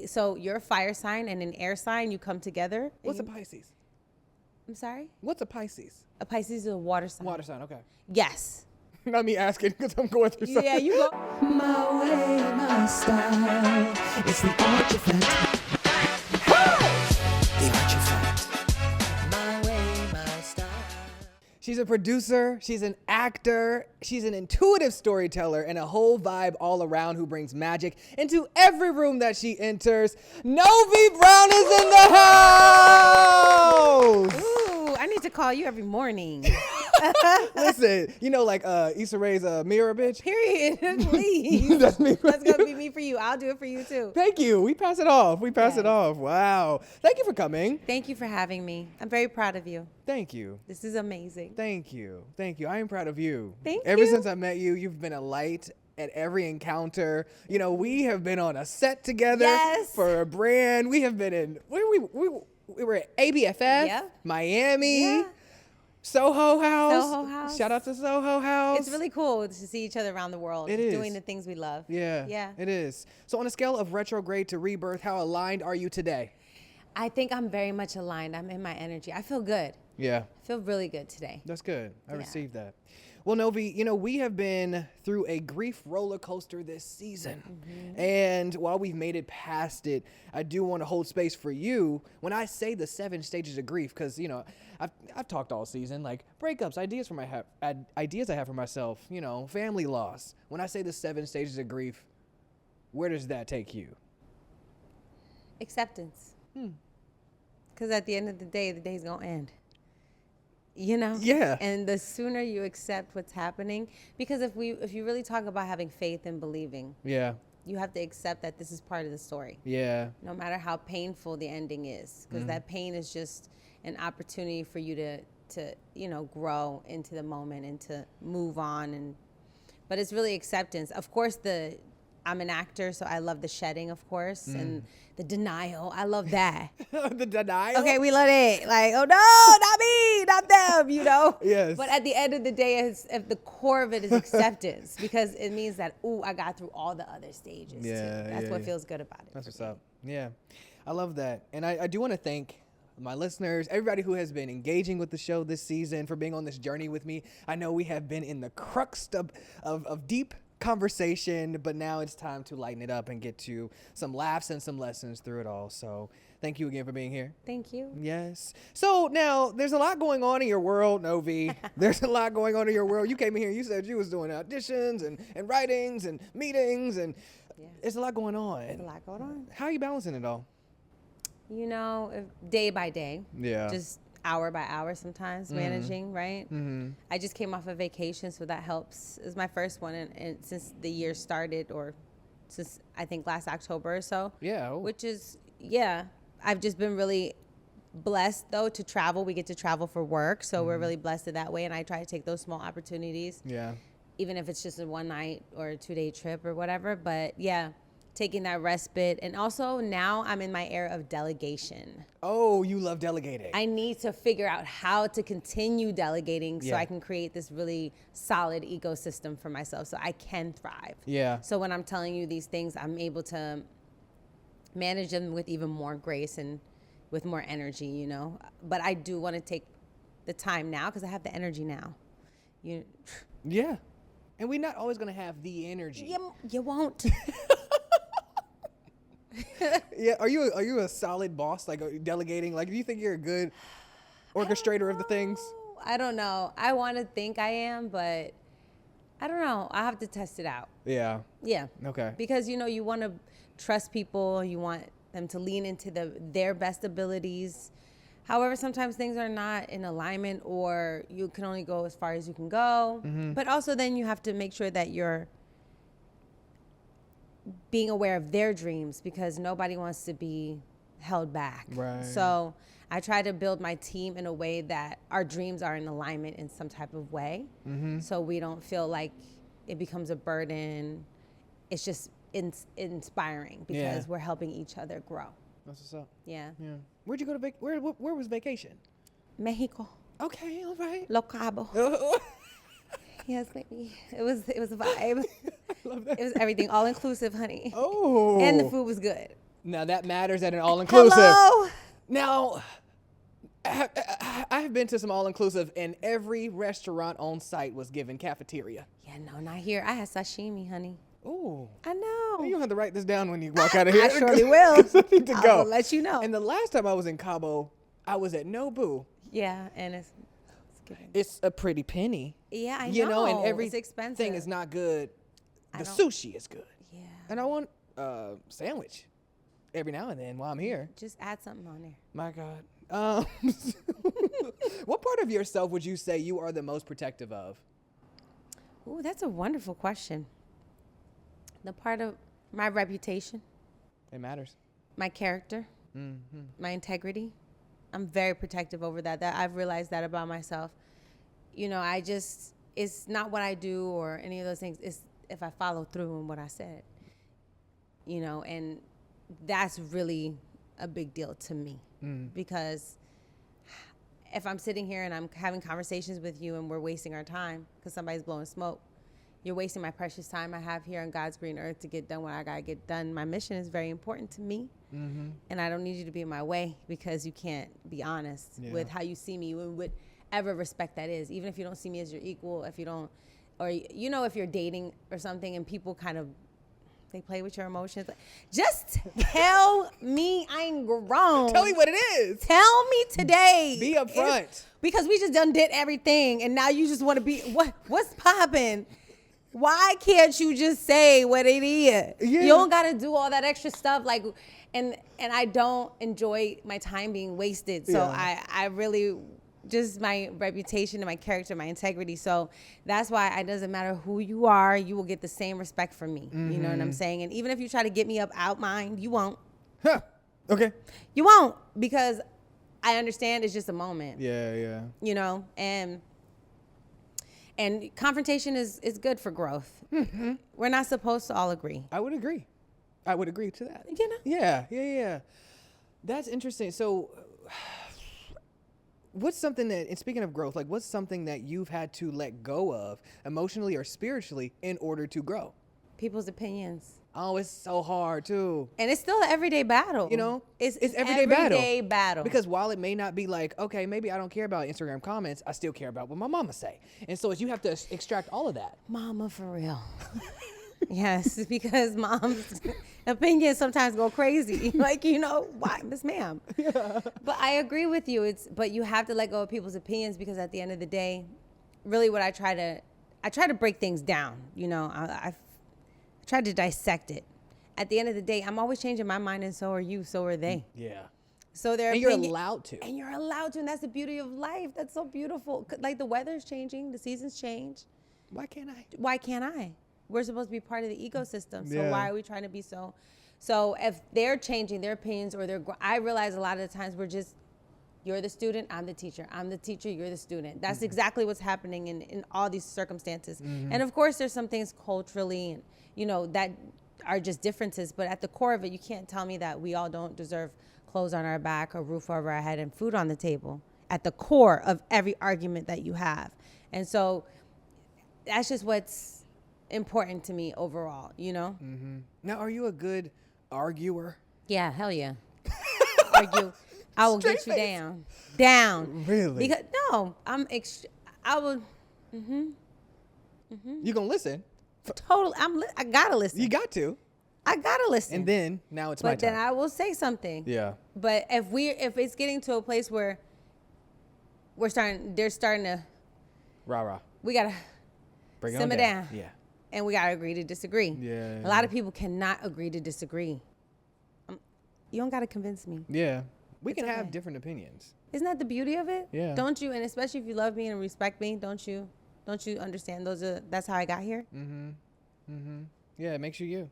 So you're a fire sign and an air sign. You come together. What's a Pisces? I'm sorry? What's a Pisces? A Pisces is a water sign. Water sign, okay. Yes. Not me asking because I'm going through something. Yeah, you go. My way, my style. It's the Archie effect. The Archie effect. My way, my style. She's a producer, she's an actor, she's an intuitive storyteller, and a whole vibe all around who brings magic into every room that she enters. Novi Brown is in the house! Ooh, I need to call you every morning. Listen, you know, like Issa Rae's mirror, bitch. Period. Please. That's me. That's going to be me for you. I'll do it for you too. Thank you. We pass it off. We pass it off. Wow. Thank you for coming. Thank you for having me. I'm very proud of you. Thank you. This is amazing. Thank you. Thank you. I am proud of you. Thank Ever you. since I met you, you've been a light at every encounter. You know, we have been on a set together for a brand. We have been in, we were at ABFF, Miami. Yeah. Soho House. Soho House. Shout out to Soho House. It's really cool to see each other around the world. It is. Doing the things we love. Yeah. Yeah. It is. So on a scale of retrograde to rebirth, how aligned are you today? I think I'm very much aligned. I'm in my energy. I feel good. Yeah. I feel really good today. That's good. I Yeah. received that. Well, Novi, you know, we have been through a grief roller coaster this season. And while we've made it past it, I do want to hold space for you when I say the 7 stages of grief, because, you know, I've talked all season, like breakups, ideas I have for myself, you know, family loss. When I say the 7 stages of grief, where does that take you? Acceptance. Because at the end of the day's going to end. You know? Yeah. And the sooner you accept what's happening, because if you really talk about having faith and believing, Yeah. you have to accept that this is part of the story. Yeah. No matter how painful the ending is, because that pain is just an opportunity for you to you know, grow into the moment and to move on. But it's really acceptance. Of course, I'm an actor, so I love the shedding, of course, and the denial. I love that. The denial? Okay, we love it. Like, oh no, not me, not them, you know? Yes. But at the end of the day, at the core of it is acceptance, because it means that, ooh, I got through all the other stages too. That's what feels good about it. That's what's up. Yeah. I love that. And I do want to thank my listeners, everybody who has been engaging with the show this season, for being on this journey with me. I know we have been in the crux of deep conversation, but now it's time to lighten it up and get to some laughs and some lessons through it all. So thank you again for being here. Thank you. Yes. So now there's a lot going on in your world, Novi. There's a lot going on in your world. You came in here, you said you was doing auditions and writings and meetings, and there's a lot going on. There's a lot going on. How are you balancing it all? You know, day by day. Yeah. Just hour by hour sometimes, managing, right? I just came off a vacation, so that helps. It was my first one and since the year started, or since I think last October or so. Yeah. Which is, I've just been really blessed, though, to travel. We get to travel for work, so we're really blessed in that way, and I try to take those small opportunities. Yeah. Even if it's just a 1-night or a 2-day trip or whatever. But yeah, taking that respite. And also now I'm in my era of delegation. Oh, you love delegating. I need to figure out how to continue delegating so I can create this really solid ecosystem for myself so I can thrive. Yeah. So when I'm telling you these things, I'm able to manage them with even more grace and with more energy, you know. But I do want to take the time now because I have the energy now. Yeah. And we're not always going to have the energy. You won't. Yeah. Are you a solid boss, like delegating? Like, do you think you're a good orchestrator of the things? I don't know. I want to think I am, but I don't know. I have to test it out. Yeah. Yeah. Okay. Because, you know, you want to trust people. You want them to lean into their best abilities. However, sometimes things are not in alignment, or you can only go as far as you can go. But also then you have to make sure that you're being aware of their dreams, because nobody wants to be held back. Right. So I try to build my team in a way that our dreams are in alignment in some type of way. So we don't feel like it becomes a burden. It's just inspiring because we're helping each other grow. That's what's up. Yeah. Yeah. Where'd you go to where was vacation? Mexico. Okay, all right. Lo Cabo. Yes, baby. It was a vibe. I love that. It was everything, all inclusive, honey. Oh. And the food was good. Now that matters at an all-inclusive. Hello. Now, I have been to some all-inclusive, and every restaurant on site was given cafeteria. Yeah, no, not here. I had sashimi, honey. Ooh. I know. You don't have to write this down when you walk out of here. I surely will. 'Cause I need to I go. will let you know. And the last time I was in Cabo, I was at Nobu. Yeah, and it's giving. It's a pretty penny. Yeah, I know. You know, and it's everything expensive. is not good. The don't- sushi is good. Yeah. And I want a sandwich every now and then while I'm here. Just add something on there. My God. What part of yourself would you say you are the most protective of? Ooh, that's a wonderful question. The part of my reputation, It matters. my character, Mm-hmm. my integrity. I'm very protective over that. That I've realized that about myself. You know, it's not what I do or any of those things. It's if I follow through on what I said. You know, and that's really a big deal to me because if I'm sitting here and I'm having conversations with you and we're wasting our time because somebody's blowing smoke, you're wasting my precious time I have here on God's green earth to get done what I gotta get done. My mission is very important to me, and I don't need you to be in my way because you can't be honest with how you see me, with whatever respect that is. Even if you don't see me as your equal, if you don't, or you know, if you're dating or something and people kind of they play with your emotions, just tell me I'm grown. Tell me what it is. Tell me today. Be upfront. Because we just done did everything, and now you just want to be what's popping? Why can't you just say what it is? Yeah. You don't got to do all that extra stuff. Like, and I don't enjoy my time being wasted. So Yeah. I really just my reputation and my character, my integrity. So that's why it doesn't matter who you are, you will get the same respect from me. You know what I'm saying? And even if you try to get me up out mine, you won't. Huh. Okay. You won't, because I understand it's just a moment. Yeah. You know, and confrontation is good for growth. We're not supposed to all agree. I would agree. I would agree to that. You know? Yeah. That's interesting. So what's something that, and speaking of growth, like what's something that you've had to let go of emotionally or spiritually in order to grow? People's opinions. Oh, it's so hard too. And it's still an everyday battle. You know, it's everyday battle. Because while it may not be like, okay, maybe I don't care about Instagram comments, I still care about what my mama say. And so you have to extract all of that. Mama, for real. Yes, because mom's opinions sometimes go crazy. Like, you know, why, Miss Ma'am? Yeah. But I agree with you. But you have to let go of people's opinions, because at the end of the day, really what I try to break things down. You know, I try to dissect it. At the end of the day, I'm always changing my mind, and so are you, so are they. Yeah. So they're And you're allowed to. And you're allowed to, and that's the beauty of life. That's so beautiful. Like, the weather's changing, the seasons change. Why can't I? Why can't I? We're supposed to be part of the ecosystem. So Yeah. why are we trying to be so if they're changing their opinions, or I realize a lot of the times we're just, you're the student, I'm the teacher. I'm the teacher, you're the student. That's exactly what's happening in all these circumstances. And of course there's some things culturally and, you know, that are just differences, but at the core of it, you can't tell me that we all don't deserve clothes on our back, a roof over our head, and food on the table at the core of every argument that you have. And so that's just what's important to me overall, you know? Now, are you a good arguer? Yeah, hell yeah. Argue. I will Straight get you face. down. Really? Because I will You gonna listen? totally. I gotta listen. You got to. I gotta listen. And then now it's my but time. then I will say something. Yeah. But if it's getting to a place where they're starting to, Rah. we gotta Bring it on simmer down. Yeah. And we gotta agree to disagree. Yeah. A lot of people cannot agree to disagree. You don't gotta convince me. Yeah. We It's can have okay. different opinions. Isn't that the beauty of it? Yeah. Don't you? And especially if you love me and respect me, don't you understand that's how I got here? Yeah, it makes you you.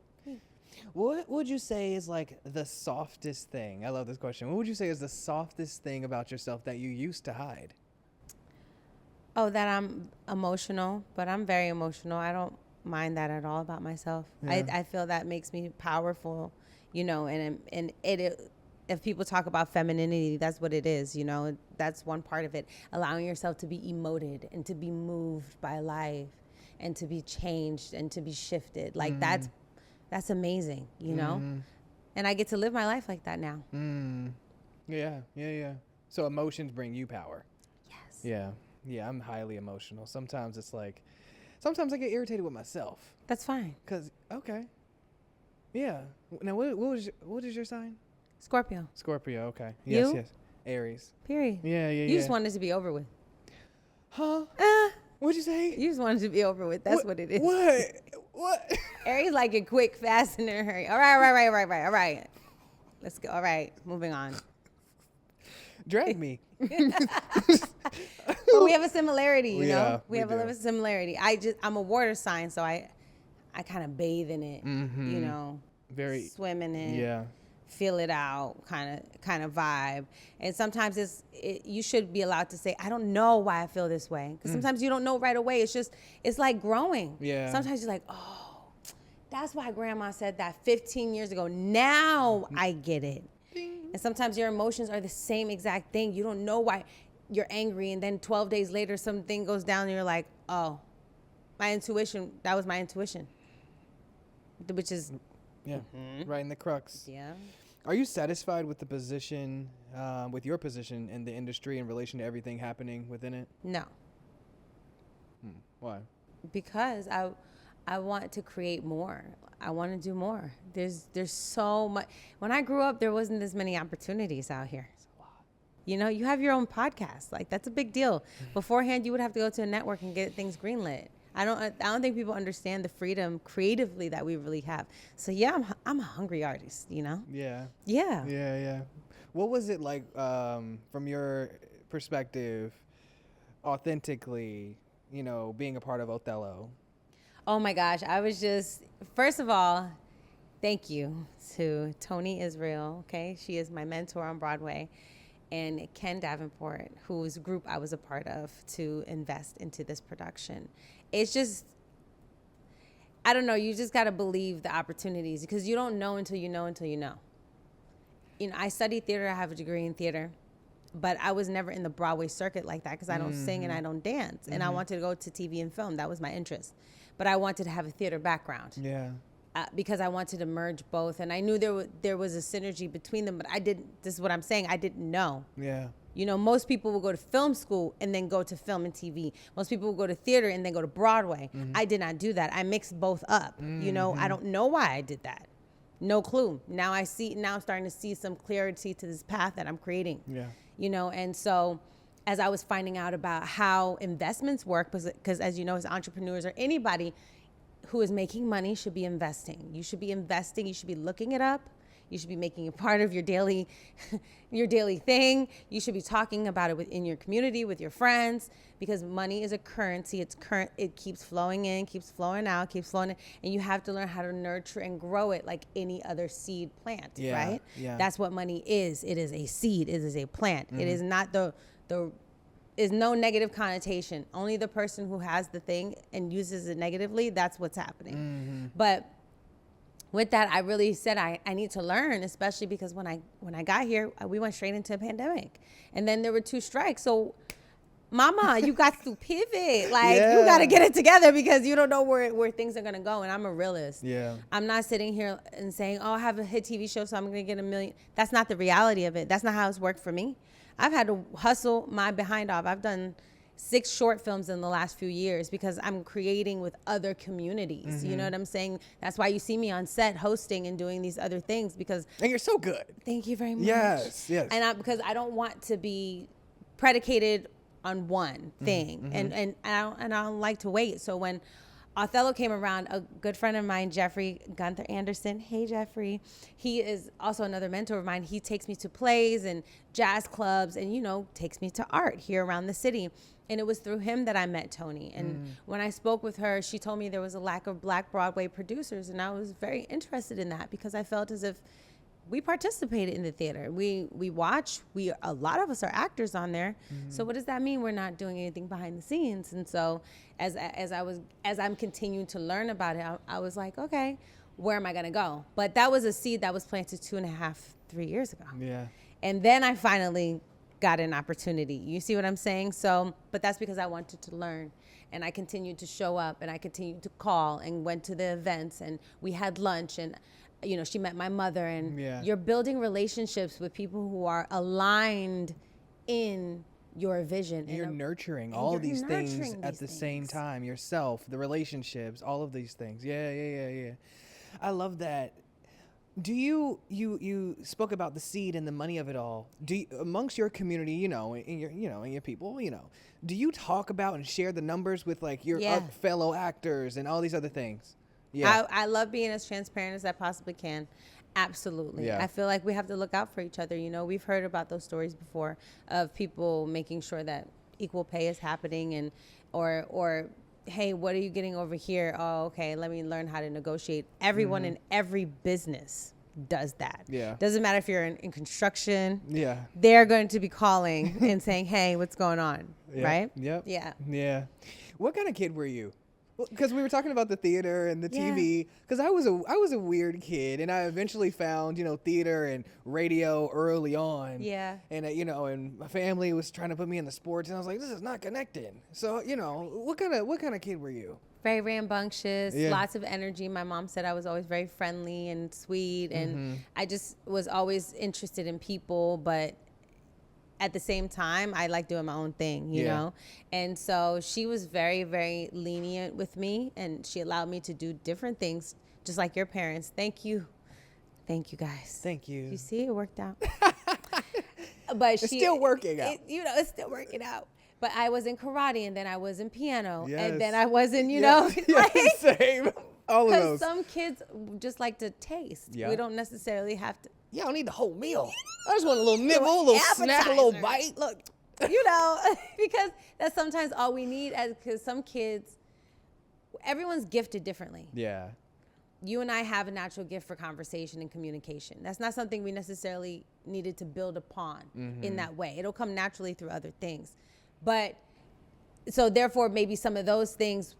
What would you say is like the softest thing? I love this question. What would you say is the softest thing about yourself that you used to hide? Oh, that I'm emotional, but I'm very emotional. I don't mind that at all about myself. Yeah. I feel that makes me powerful, you know, and if people talk about femininity, that's what it is, you know. That's one part of it. Allowing yourself to be emoted and to be moved by life and to be changed and to be shifted. Like that's amazing, you know? And I get to live my life like that now. Yeah. So emotions bring you power. Yes. Yeah, I'm highly emotional. Sometimes I get irritated with myself. That's fine. Okay. Yeah. Now, what is your sign? Scorpio. Scorpio, okay. You? Yes. Aries. Period. Yeah. You just wanted it to be over with. Huh? What'd you say? You just wanted it to be over with. That's what it is. What? Aries like it quick, fast, and in a hurry. All right. Let's go. All right, moving on. Drag me. But we have a similarity, you know? We have do. a little similarity. I'm a water sign, so I kind of bathe in it, you know? Very. Swim in it. Yeah. Feel it out, kind of vibe. And sometimes you should be allowed to say, I don't know why I feel this way. Because sometimes you don't know right away. It's like growing. Yeah. Sometimes you're like, oh, that's why grandma said that 15 years ago. Now I get it. Ding. And sometimes your emotions are the same exact thing. You don't know why you're angry. And then 12 days later, something goes down and you're like, oh, that was my intuition. Which is... Yeah, right in the crux. Yeah. Are you satisfied with the position, with your position in the industry in relation to everything happening within it? No. Why? Because I want to create more. I want to do more. There's so much. When I grew up, there wasn't this many opportunities out here. You know, you have your own podcast. Like, that's a big deal. Beforehand, you would have to go to a network and get things greenlit. I don't think people understand the freedom creatively that we really have. So yeah, I'm a hungry artist, you know? Yeah. Yeah. What was it like, from your perspective, authentically, you know, being a part of Othello? Oh my gosh, first of all, thank you to Tony Israel, okay? She is my mentor on Broadway. And Ken Davenport, whose group I was a part of, to invest into this production. It's just, I don't know, you just got to believe the opportunities, because you don't know until you know until you know. You know, I studied theater, I have a degree in theater, but I was never in the Broadway circuit like that, because I don't sing and I don't dance. And I wanted to go to TV and film, that was my interest. But I wanted to have a theater background. Yeah. Because I wanted to merge both, and I knew there was a synergy between them, but this is what I'm saying, I didn't know. Yeah. You know, most people will go to film school and then go to film and TV. Most people will go to theater and then go to Broadway. I did not do that. I mixed both up. You know, I don't know why I did that. No clue. Now I'm starting to see some clarity to this path that I'm creating. Yeah. You know, and so as I was finding out about how investments work, because as you know, as entrepreneurs or anybody who is making money should be investing. You should be investing. You should be looking it up. You should be making it part of your daily thing. You should be talking about it within your community, with your friends, because money is a currency. It keeps flowing in, keeps flowing out, keeps flowing in. And you have to learn how to nurture and grow it like any other seed plant, right? Yeah. That's what money is. It is a seed. It is a plant. It is not is no negative connotation. Only the person who has the thing and uses it negatively, that's what's happening. But with that, I really said I need to learn, especially because when I got here, we went straight into a pandemic. And then there were 2 strikes. So, mama, you got to pivot. Like, you got to get it together, because you don't know where things are going to go. And I'm a realist. Yeah. I'm not sitting here and saying, oh, I have a hit TV show, so I'm going to get $1 million. That's not the reality of it. That's not how it's worked for me. I've had to hustle my behind off. I've done 6 short films in the last few years because I'm creating with other communities. You know what I'm saying? That's why you see me on set hosting and doing these other things, because... And you're so good. Thank you very much. Yes. And because I don't want to be predicated on one thing. And I don't like to wait. So when Othello came around, a good friend of mine, Jeffrey Gunther Anderson. Hey, Jeffrey. He is also another mentor of mine. He takes me to plays and jazz clubs and, you know, takes me to art here around the city. And it was through him that I met Tony. And when I spoke with her, she told me there was a lack of Black Broadway producers. And I was very interested in that, because I felt as if we participated in the theater. We watch. A lot of us are actors on there. So what does that mean? We're not doing anything behind the scenes. And so as I'm continuing to learn about it, I was like, okay, where am I gonna go? But that was a seed that was planted 2.5, 3 years ago. Yeah. And then I finally got an opportunity. You see what I'm saying? So, but that's because I wanted to learn. And I continued to show up, and I continued to call and went to the events, and we had lunch, and you know, she met my mother, and Yeah. you're building relationships with people who are aligned in your vision. You're nurturing and all you're things nurturing at these the same things. time. Yourself, the relationships, all of these things. Yeah. I love that. Do you spoke about the seed and the money of it all? Do you, amongst your community, in your people, do you talk about and share the numbers with like your Yeah. fellow actors and all these other things? Yeah. I love being as transparent as I possibly can. Absolutely. Yeah. I feel like we have to look out for each other. You know, we've heard about those stories before of people making sure that equal pay is happening, and or hey, what are you getting over here? Oh, okay, let me learn how to negotiate. Everyone in every business does that. Yeah. Doesn't matter if you're in construction. Yeah. They're going to be calling and saying, hey, what's going on? Yep, Right? Yep. Yeah. Yeah. What kind of kid were you? Because we were talking about the theater and the Yeah. TV. Because I was a weird kid, and I eventually found theater and radio early on. Yeah. And and my family was trying to put me in the sports, and I was like, this is not connected. So what kind of kid were you? Very rambunctious, Yeah. lots of energy. My mom said I was always very friendly and sweet, and I just was always interested in people, but at the same time, I like doing my own thing, you Yeah. know? And so she was very, very lenient with me, and she allowed me to do different things, just like your parents. Thank you. Thank you, guys. Thank you. You see, it worked out. But It's still working out. It's still working out. But I was in karate, and then I was in piano, and then Yes. I was in, Yeah. Yeah, same. All of because those. some kids just like to taste. Yeah. We don't necessarily have to. Yeah, I don't need the whole meal. I just want a little nibble, a little snack, a little appetizer. bite. Look, because that's sometimes all we need. Because some kids, everyone's gifted differently. Yeah. You and I have a natural gift for conversation and communication. That's not something we necessarily needed to build upon in that way. It'll come naturally through other things. But so therefore, maybe some of those things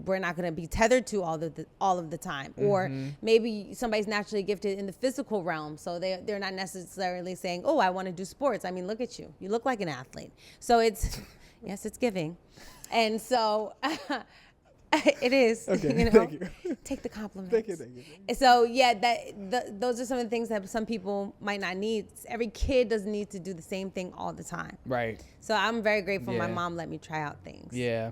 we're not going to be tethered to all of the time. Or maybe somebody's naturally gifted in the physical realm, so they're not necessarily saying, oh, I want to do sports. I mean, look at you. You look like an athlete. So it's, yes, it's giving. And so it is. Okay, thank you. Take the compliments. Thank you. So yeah, those are some of the things that some people might not need. Every kid doesn't need to do the same thing all the time. Right. So I'm very grateful my Yeah. mom let me try out things. Yeah.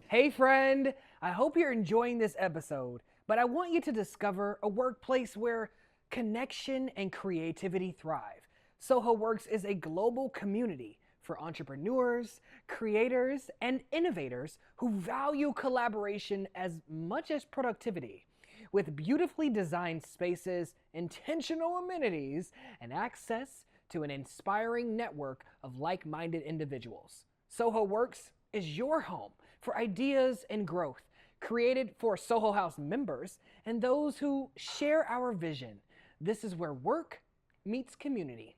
Hey friend, I hope you're enjoying this episode, but I want you to discover a workplace where connection and creativity thrive. Soho Works is a global community for entrepreneurs, creators, and innovators who value collaboration as much as productivity. With beautifully designed spaces, intentional amenities, and access to an inspiring network of like-minded individuals. Soho Works is your home for ideas and growth, created for Soho House members and those who share our vision. This is where work meets community.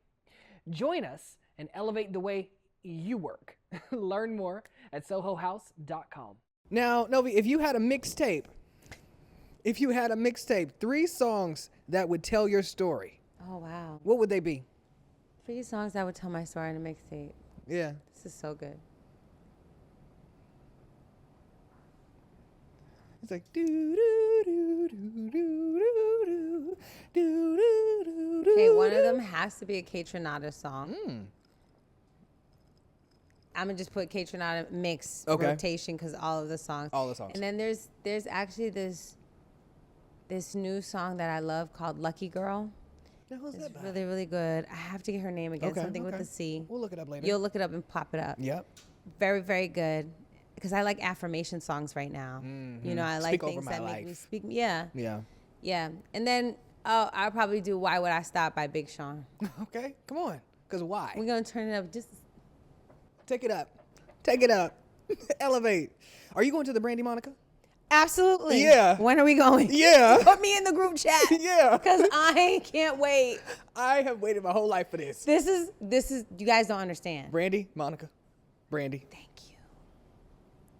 Join us and elevate the way you work. Learn more at sohohouse.com. Now, Novi, if you had a mixtape, 3 songs that would tell your story, Oh wow. what would they be? 3 songs that would tell my story in a mixtape. Yeah. This is so good. It's like do do do do do do do do. Okay, one of them has to be a Kate Trinata song. I'm gonna just put Kate Trinata mix rotation because all of the songs. All the songs. And then there's actually this new song that I love called Lucky Girl. Now, who's It's that by? really, really good. I have to get her name again. Okay, Something with okay. a C. We'll look it up later. You'll look it up and pop it up. Yep. Very, very good. Because I like affirmation songs right now. You know, I like Speak over things my that make life. me speak. Yeah. Yeah. Yeah. And then I'll probably do Why Would I Stop by Big Sean. Okay. Come on. Cause why? We're going to turn it up just. Take it up. Take it up. Elevate. Are you going to the Brandy Monica? Absolutely. Yeah. When are we going? Yeah. Put me in the group chat. Yeah. Because I can't wait. I have waited my whole life for this. This is, you guys don't understand. Brandy, Monica, Brandy. Thank you.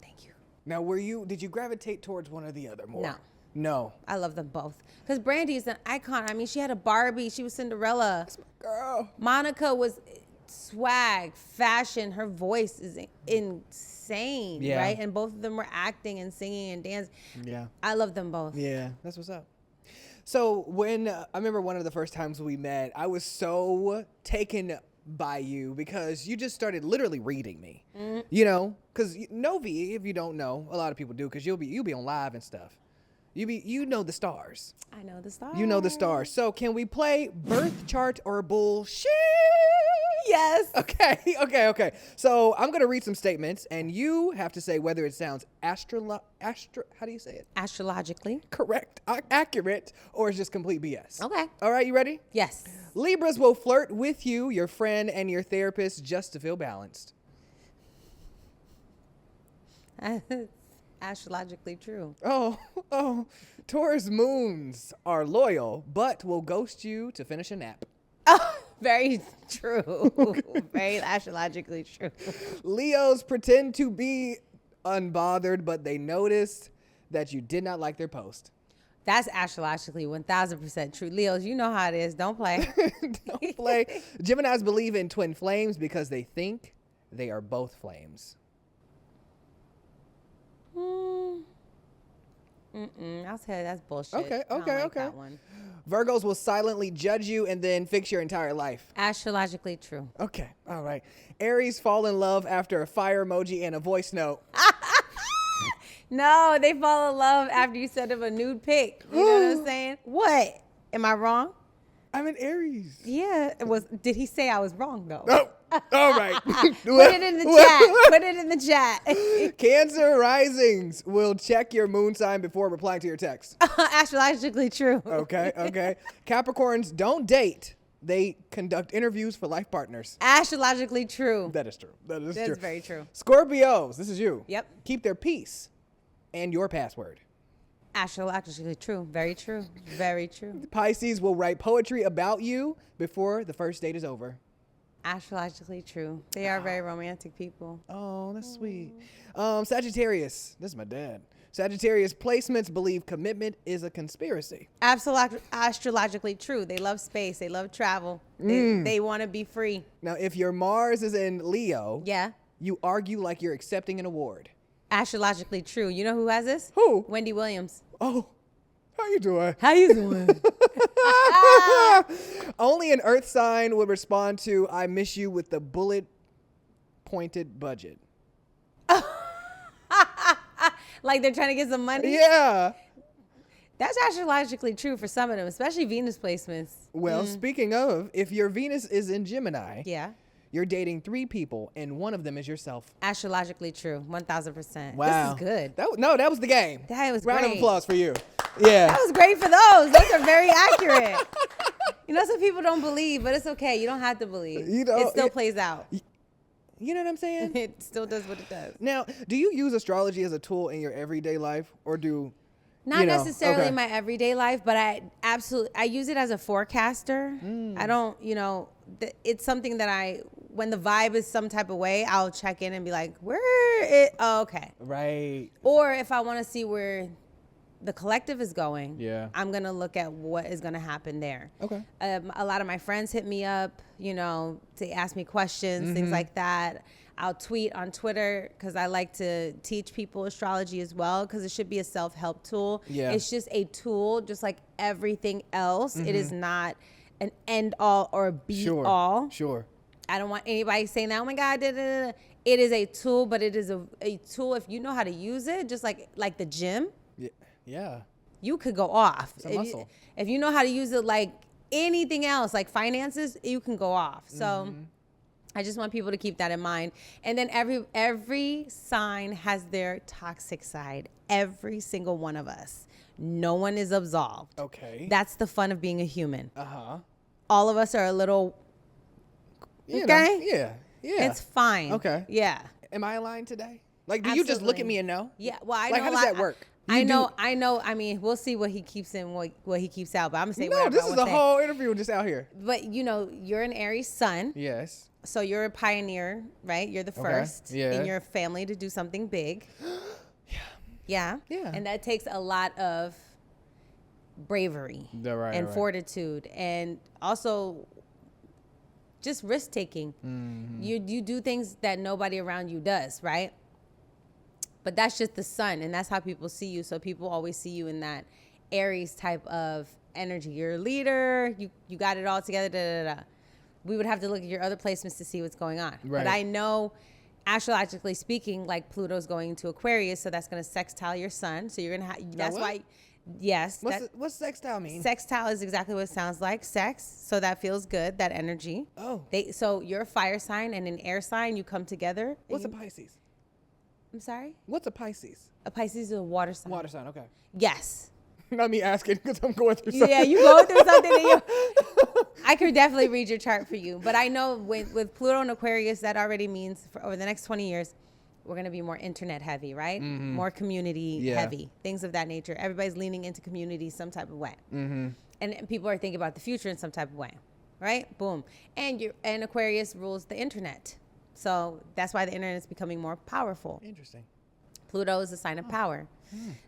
Thank you. Now, did you gravitate towards one or the other more? No. No. I love them both. Because Brandy is an icon. I mean, she had a Barbie. She was Cinderella. Girl. Monica was swag, fashion. Her voice is insane, Yeah. right? And both of them were acting and singing and dancing. Yeah. I love them both. Yeah. That's what's up. So when I remember one of the first times we met, I was so taken by you because you just started literally reading me. You know, because Novi, if you don't know, a lot of people do, because you'll be on live and stuff. You know the stars. I know the stars. You know the stars. So can we play birth chart or bullshit? Yes. Okay. So I'm gonna read some statements, and you have to say whether it sounds how do you say it? Astrologically. Correct, accurate, or it's just complete BS. Okay. All right, you ready? Yes. Libras will flirt with you, your friend, and your therapist just to feel balanced. Astrologically true. Oh. Taurus moons are loyal, but will ghost you to finish a nap. Oh, very true. Very astrologically true. Leos pretend to be unbothered, but they noticed that you did not like their post. That's astrologically 1000% true. Leos, you know how it is. Don't play. Don't play. Geminis believe in twin flames because they think they are both flames. I'll say that's bullshit. Okay. I don't like that one. Virgos will silently judge you and then fix your entire life. Astrologically true. Okay, all right. Aries fall in love after a fire emoji and a voice note. No, they fall in love after you send them a nude pic. You know what I'm saying? What? Am I wrong? I'm an Aries. Yeah. It was. Did he say I was wrong though? Oh, all right. Put it in the chat. Put it in the chat. Cancer risings will check your moon sign before replying to your text. Astrologically true. Okay. Capricorns don't date. They conduct interviews for life partners. Astrologically true. That is true. That's true. Very true. Scorpios, this is you. Yep. Keep their peace and your password. Astrologically true. Very true. Very true. Pisces will write poetry about you before the first date is over. Astrologically true. They are very romantic people. Oh, that's sweet. Sagittarius, this is my dad. Sagittarius placements believe commitment is a conspiracy. Astrologically true. They love space. They love travel. They want to be free. Now, if your Mars is in Leo, Yeah. you argue like you're accepting an award. Astrologically true. You know who has this? Who? Wendy Williams. Oh, how you doing? How you doing? Only an Earth sign would respond to "I miss you" with the bullet-pointed budget. Like they're trying to get some money? Yeah. That's astrologically true for some of them, especially Venus placements. Well, speaking of, if your Venus is in Gemini, Yeah. you're dating 3 people, and one of them is yourself. Astrologically true. 1000%. Wow. This is good. That was the game. That was Round of great. applause for you. Yeah. That was great for those. Those are very accurate. You know, some people don't believe, but it's okay. You don't have to believe. You know, it still it- plays out. You know what I'm saying? It still does what it does. Now, do you use astrology as a tool in your everyday life, or do Not you know, necessarily okay. in my everyday life, but I use it as a forecaster. I don't, it's something that when the vibe is some type of way, I'll check in and be like, okay. Right. Or if I want to see where the collective is going, Yeah. I'm going to look at what is going to happen there. Okay. A lot of my friends hit me up, to ask me questions, things like that. I'll tweet on Twitter because I like to teach people astrology as well, because it should be a self-help tool. Yeah. It's just a tool, just like everything else. It is not an end all or a be all. Sure. I don't want anybody saying that, oh my God, da, da, da, da. It is a tool, but it is a tool if you know how to use it, just like the gym. Yeah. You could go off. It's a muscle. If you know how to use it like anything else, like finances, you can go off. So I just want people to keep that in mind. And then every sign has their toxic side. Every single one of us. No one is absolved. Okay. That's the fun of being a human. Uh-huh. All of us are a little, You okay? know, yeah. It's fine. Okay. Yeah. Am I aligned today? Like, do you just look at Absolutely. me and know? Yeah. Well, I know. Like, how does that work? I You know. do- I know. I mean, we'll see what he keeps in, what he keeps out. But I'm gonna say No, whatever this I is wanna a say. whole interview just out here. But you're an Aries sun, Yes. so you're a pioneer, right? You're the first Yeah. in your family to do something big. Yeah. Yeah. And that takes a lot of bravery Right, and right. fortitude, and also just risk taking. Mm-hmm. You do things that nobody around you does, right? But that's just the sun, and that's how people see you. So people always see you in that Aries type of energy. You're a leader. You got it all together. Da, da, da. We would have to look at your other placements to see what's going on. Right. But I know, astrologically speaking, like Pluto's going to Aquarius, so that's going to sextile your sun. So you're going to have, that's what? why, yes. What's sextile mean? Sextile is exactly what it sounds like, sex. So that feels good, that energy. Oh. So you're a fire sign and an air sign, you come together. What's a Pisces? I'm sorry? What's a Pisces? A Pisces is a water sign. Water sign, okay. Yes. Not me asking because I'm going through something. Yeah, you go through something that you. I could definitely read your chart for you, but I know with Pluto and Aquarius, that already means for over the next 20 years, we're going to be more internet heavy, right? More community heavy, things of that nature. Everybody's leaning into community some type of way, and people are thinking about the future in some type of way, right? Boom, and Aquarius rules the internet, so that's why the internet is becoming more powerful. Interesting. Pluto is a sign of power.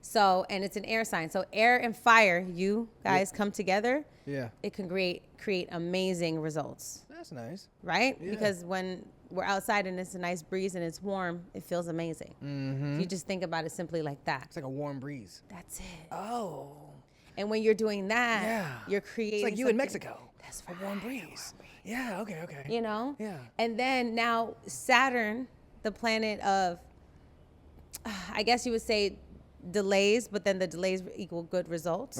So, and it's an air sign. So air and fire, you guys come together. Yeah. It can create amazing results, That's nice. right? Yeah. Because when we're outside and it's a nice breeze and it's warm, it feels amazing. If you just think about it simply like that. It's like a warm breeze. That's it. Oh. And when you're doing that, Yeah. you're creating It's like you in something- Mexico. That's A warm breeze. Yeah, okay. You know? Yeah. And then now Saturn, the planet of, I guess you would say delays, but then the delays equal good results,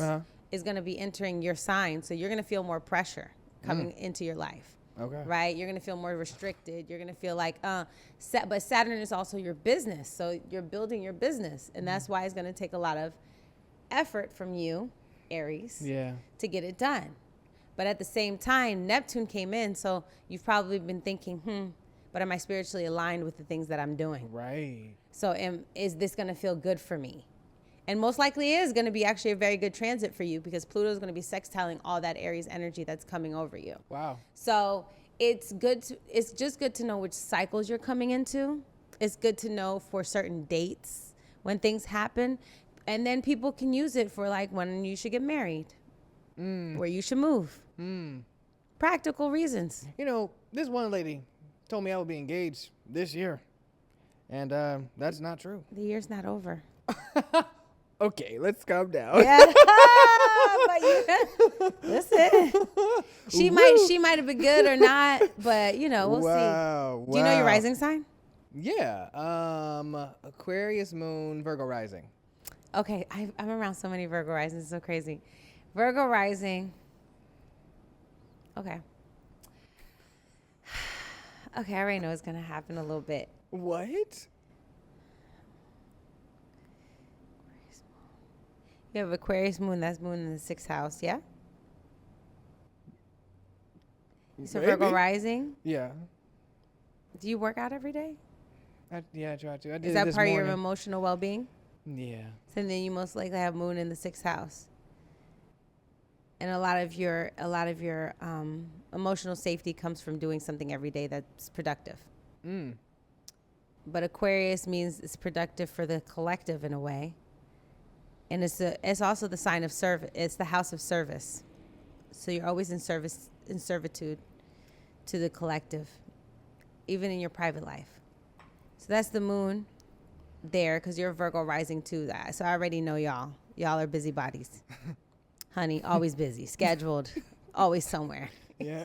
is going to be entering your sign. So you're going to feel more pressure coming into your life. Okay. Right? You're going to feel more restricted. You're going to feel like, but Saturn is also your business. So you're building your business. And that's why it's going to take a lot of effort from you, Aries, to get it done. But at the same time, Neptune came in. So you've probably been thinking, but am I spiritually aligned with the things that I'm doing? Right. So is this going to feel good for me? And most likely it is going to be actually a very good transit for you because Pluto is going to be sextiling all that Aries energy that's coming over you. Wow. So it's just good to know which cycles you're coming into. It's good to know for certain dates when things happen. And then people can use it for like when you should get married, where you should move. Practical reasons. You know, this one lady told me I would be engaged this year. And that's not true. The year's not over. Okay, let's calm down. Yeah. But listen. She might have been good or not, but we'll see. Do you know your rising sign? Yeah. Aquarius moon, Virgo rising. Okay, I'm around so many Virgo risings. It's so crazy. Virgo rising. Okay. Okay, I already know it's gonna happen a little bit. What? You have Aquarius moon. That's moon in the 6th house. Yeah. So Virgo rising. Yeah. Do you work out every day? I try to. I did Is it that this part of morning. your emotional well-being? Yeah. So then you most likely have moon in the 6th house. And a lot of your emotional safety comes from doing something every day that's productive. But Aquarius means it's productive for the collective in a way. And it's also the sign of service. It's the house of service. So you're always in servitude to the collective, even in your private life. So that's the moon there because you're Virgo rising too. So I already know y'all. Y'all are busybodies. Honey, always busy, scheduled, always somewhere. Yeah.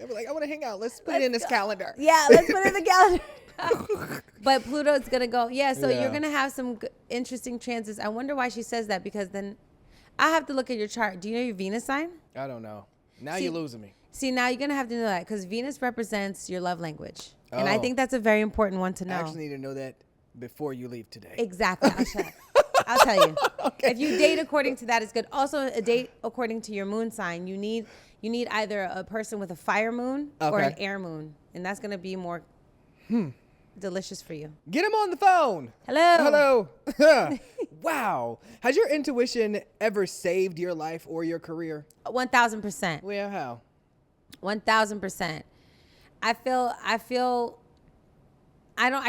I'm like, I want to hang out. Let's put it in this calendar. Yeah, let's put it in the calendar. But Pluto's going to go. Yeah, so you're going to have some interesting transits. I wonder why she says that because then I have to look at your chart. Do you know your Venus sign? I don't know. Now you're losing me. See, now you're going to have to know that because Venus represents your love language. And I think that's a very important one to know. I actually need to know that before you leave today. Exactly. I'll tell you. Okay. If you date according to that, it's good. Also, a date according to your moon sign, you need either a person with a fire moon or an air moon. And that's going to be more delicious for you. Get him on the phone. Hello. Wow. Has your intuition ever saved your life or your career? 1,000%. Well, how? 1,000%. I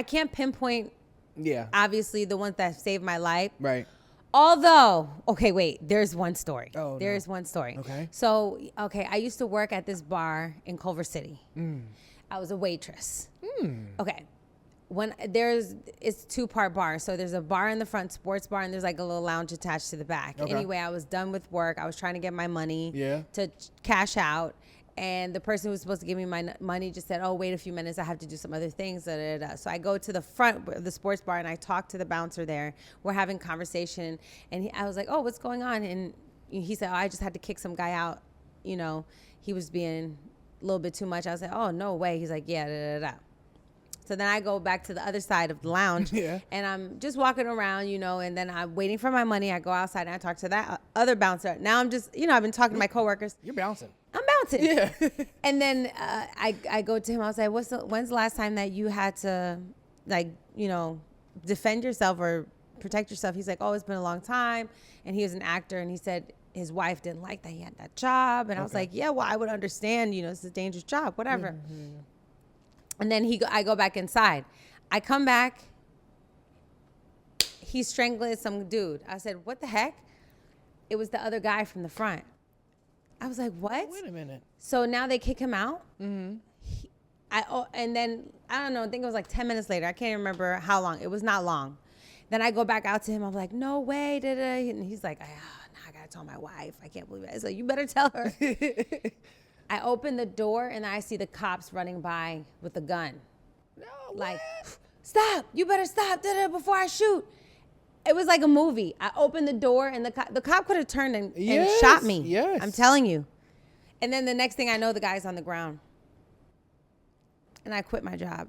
can't pinpoint obviously the ones that saved my life. Right. Although, okay, wait, there's one story. Oh, there's one story. Okay. So, I used to work at this bar in Culver City. I was a waitress. Okay. it's 2-part bar. So there's a bar in the front, sports bar, and there's like a little lounge attached to the back. Okay. Anyway, I was done with work. I was trying to get my money Yeah. to cash out. And the person who was supposed to give me my money just said, oh, wait a few minutes. I have to do some other things. Da, da, da. So I go to the front of the sports bar and I talk to the bouncer there. We're having conversation. And I was like, oh, what's going on? And he said, oh, I just had to kick some guy out. You know, he was being a little bit too much. I was like, oh, no way. He's like, yeah, da, da, da. So then I go back to the other side of the lounge and I'm just walking around, you know, and then I'm waiting for my money. I go outside and I talk to that other bouncer. Now I'm just, you know, I've been talking to my coworkers. You're bouncing. I'm bouncing. Yeah. And then I go to him. I was like, when's the last time that you had to, like, you know, defend yourself or protect yourself? He's like, oh, it's been a long time. And he was an actor. And he said his wife didn't like that he had that job. And I was like, yeah, well, I would understand, you know, it's a dangerous job, whatever. Mm-hmm. And then I go back inside. I come back. He's strangling some dude. I said, what the heck? It was the other guy from the front. I was like, what? Wait a minute. So now they kick him out. Mm-hmm. And then, I don't know, I think it was like 10 minutes later. I can't remember how long. It was not long. Then I go back out to him. I'm like, no way. And he's like, now I got to tell my wife. I can't believe it. I said, you better tell her. I open the door and I see the cops running by with a gun. No, like, what? stop, you better stop before I shoot. It was like a movie. I opened the door and the cop could have turned and shot me. Yes. I'm telling you. And then the next thing I know, the guy's on the ground. And I quit my job.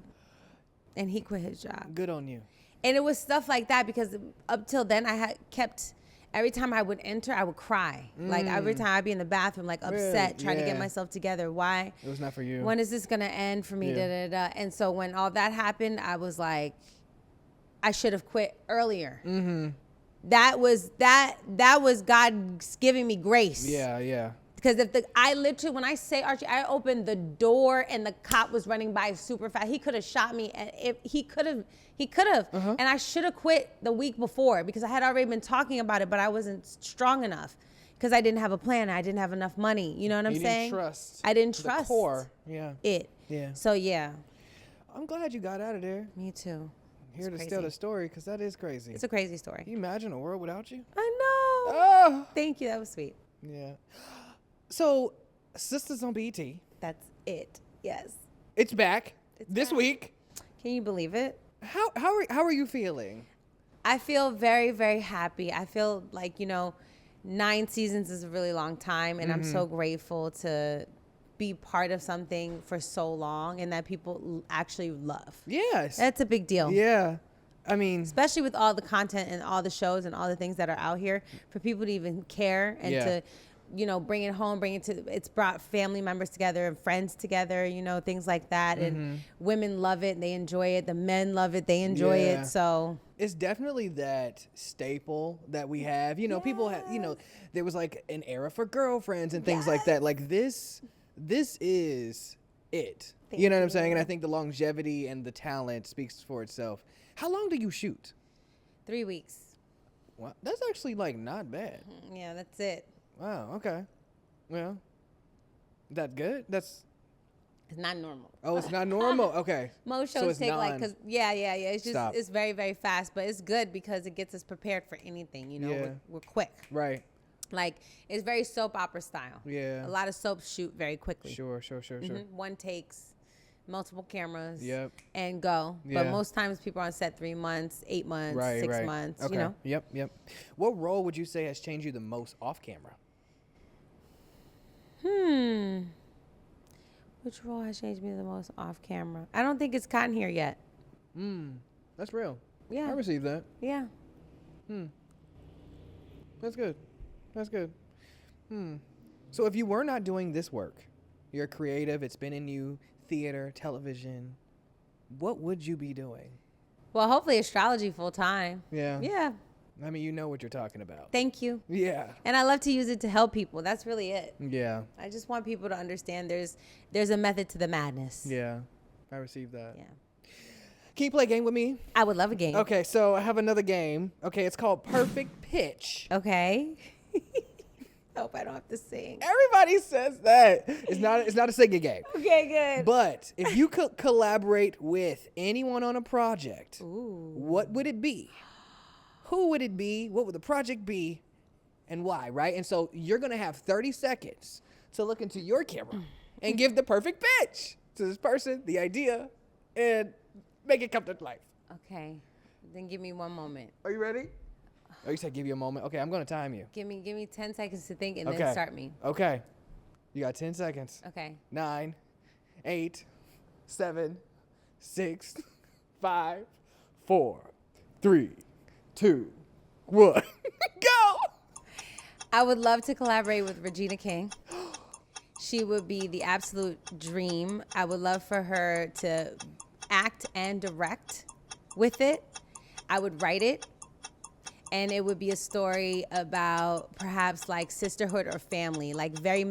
And he quit his job. Good on you. And it was stuff like that because up till then I had kept... Every time I would enter, I would cry. Like every time I'd be in the bathroom, like upset, trying to get myself together. Why? It was not for you. When is this gonna end for me? Yeah. Da, da, da. And so when all that happened, I was like, I should have quit earlier. Mm-hmm. That was God giving me grace. Yeah, yeah. Because I literally, when I say Archie, I opened the door and the cop was running by super fast. He could have shot me, and if he could have, and I should have quit the week before because I had already been talking about it, but I wasn't strong enough because I didn't have a plan. I didn't have enough money. You know what I'm saying? I didn't trust. I didn't trust the core. Yeah. it. Yeah. So yeah. I'm glad you got out of there. Me too. Here to tell the story because that is crazy. It's a crazy story. Can you imagine a world without you? I know. Oh. Thank you. That was sweet. Yeah. So, Sistas on BET. That's it. Yes. It's back this back. week. Can you believe it? How are you feeling? I feel very, very happy. I feel like, 9 seasons is a really long time, and I'm so grateful to be part of something for so long and that people actually love. Yes. That's a big deal. Yeah. I mean, especially with all the content and all the shows and all the things that are out here, for people to even care and to bring it home, it's brought family members together and friends together, things like that. And women love it. They enjoy it. The men love it. They enjoy it. So it's definitely that staple that we have, people have, there was like an era for girlfriends and things like that. Like this is it. You know what I'm saying? And I think the longevity and the talent speaks for itself. How long do you shoot? 3 weeks. Well, that's actually like not bad. Yeah, that's it. Wow. Okay. Well, that's good. It's not normal. Oh, it's not normal. Okay. Most shows take it's just it's very, very fast, but it's good because it gets us prepared for anything. We're quick. Right. Like it's very soap opera style. Yeah. A lot of soaps shoot very quickly. Sure. One takes, multiple cameras. Yep. And go. Yeah. But most times people are on set 3 months, 8 months, 6 months. Okay. Yep. What role would you say has changed you the most off camera? Which role has changed me the most off camera? I don't think it's gotten here yet. That's real. Yeah. I received that. Yeah. That's good. So if you were not doing this work, you're creative, it's been in you, theater, television, what would you be doing? Well, hopefully astrology full time. Yeah. Yeah. I mean, you know what you're talking about. Thank you. Yeah. And I love to use it to help people. That's really it. Yeah. I just want people to understand there's a method to the madness. Yeah. I received that. Yeah. Can you play a game with me? I would love a game. Okay, so I have another game. Okay, it's called Perfect Pitch. Okay. I hope I don't have to sing. Everybody says that. It's not a singing game. Okay, good. But if you could collaborate with anyone on a project, Ooh. what would it be? Who would it be? What would the project be? And why, right? And so you're going to have 30 seconds to look into your camera and give the perfect pitch to this person, the idea, and make it come to life. Okay. Then give me one moment. Are you ready? Oh, you said give you a moment. Okay, I'm going to time you. Give me 10 seconds to think and then start me. Okay. You got 10 seconds. Okay. 9, 8, 7, 6, 5, 4, 3, 2, 1. Go! I would love to collaborate with Regina King. She would be the absolute dream. I would love for her to act and direct with it. I would write it. And it would be a story about perhaps like sisterhood or family, like very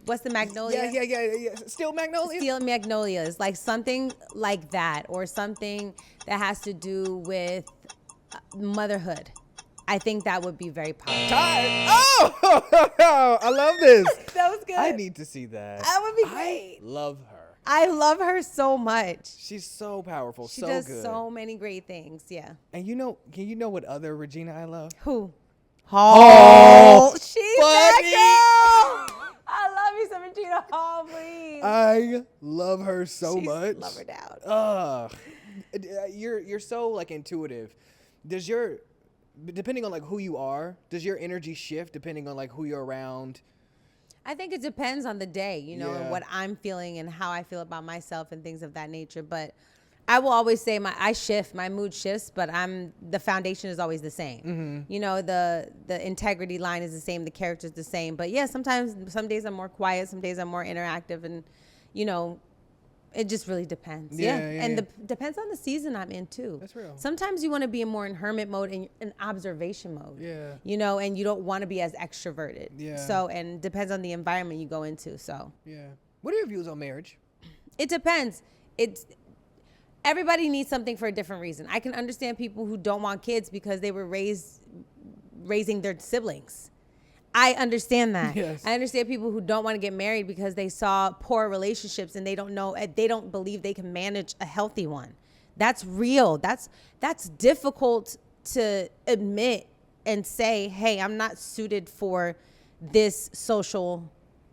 what's the magnolia? Yeah. Steel magnolia? Steel magnolias, like something like that, or something that has to do with motherhood. I think that would be very powerful. Time. Oh, I love this. That was good. I need to see that. That would be great. Love her. I love her so much. She's so powerful, She so does good. so many great things. Yeah. And can you know what other Regina I love? Who? Oh, She's funny. that girl. I love you, some Regina Hall, please. I love her so much. Love her down. You're so like intuitive. Depending on like who you are, does your energy shift depending on like who you're around? I think it depends on the day, and what I'm feeling and how I feel about myself and things of that nature. But I will always say my mood shifts, but the foundation is always the same. Mm-hmm. The integrity line is the same, the character is the same. But yeah, some days I'm more quiet, some days I'm more interactive, and it just really depends. And depends on the season I'm in too. That's real. Sometimes you want to be more in hermit mode and in observation mode. Yeah. And you don't want to be as extroverted. Yeah. So, and depends on the environment you go into. So. Yeah. What are your views on marriage? It depends. Everybody needs something for a different reason. I can understand people who don't want kids because they were raising their siblings. I understand that. Yes. I understand people who don't want to get married because they saw poor relationships and they don't believe they can manage a healthy one. That's real. That's difficult to admit and say, hey, I'm not suited for this social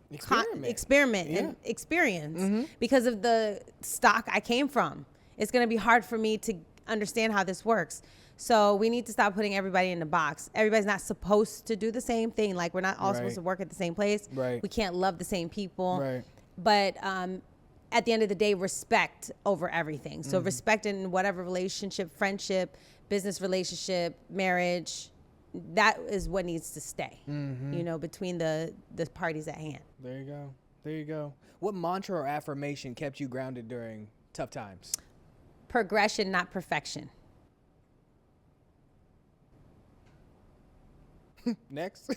experiment and experience because of the stock I came from. It's going to be hard for me to understand how this works. So we need to stop putting everybody in a box. Everybody's not supposed to do the same thing. Like, we're not all supposed to work at the same place. Right. We can't love the same people. Right. But at the end of the day, respect over everything. So respect in whatever relationship, friendship, business relationship, marriage, that is what needs to stay, between the parties at hand. There you go. What mantra or affirmation kept you grounded during tough times? Progression, not perfection. Next.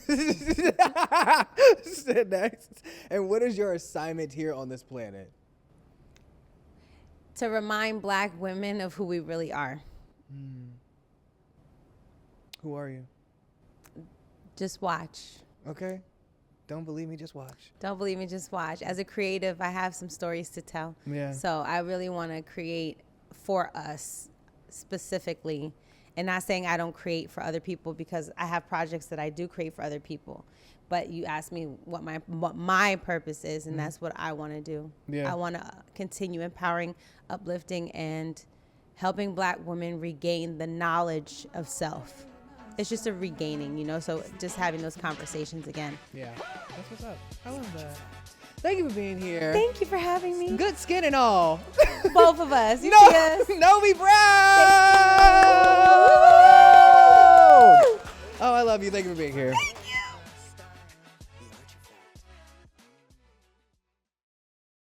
Next. And what is your assignment here on this planet? To remind Black women of who we really are. Who are you? Just watch. Okay. Don't believe me, just watch. Don't believe me, just watch. As a creative, I have some stories to tell. Yeah. So I really want to create for us specifically. And not saying I don't create for other people, because I have projects that I do create for other people. But you asked me what my purpose is, and that's what I want to do. Yeah. I want to continue empowering, uplifting, and helping Black women regain the knowledge of self. It's just a regaining, so just having those conversations again. Yeah, that's what's up. I love that. Thank you for being here. Thank you for having me. Good skin and all. Both of us. You see us. Novi Brown. Oh, I love you. Thank you for being here.